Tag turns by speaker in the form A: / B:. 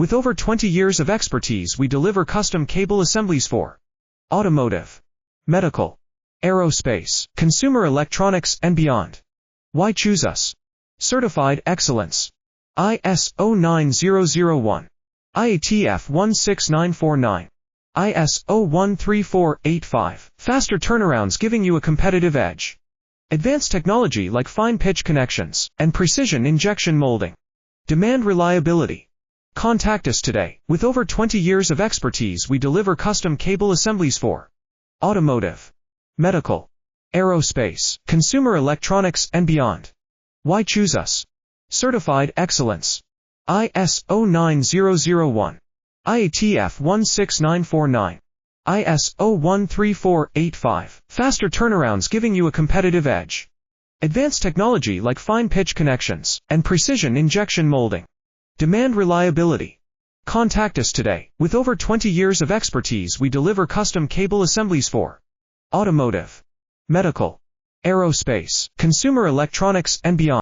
A: With over 20 years of expertise, we deliver custom cable assemblies for automotive, medical, aerospace, consumer electronics, and beyond. Why choose us? Certified excellence. ISO 9001, IATF 16949, ISO 13485. Faster turnarounds giving you a competitive edge. Advanced technology like fine pitch connections and precision injection molding. Demand reliability. Contact us today. With over 20 years of expertise, we deliver custom cable assemblies for automotive, medical, aerospace, consumer electronics, and beyond. Why choose us? Certified excellence. ISO 9001, IATF 16949, ISO 13485. Faster turnarounds giving you a competitive edge. Advanced technology like fine pitch connections and precision injection molding. Demand reliability. Contact us today. With over 20 years of expertise, we deliver custom cable assemblies for automotive, medical, aerospace, consumer electronics, and beyond.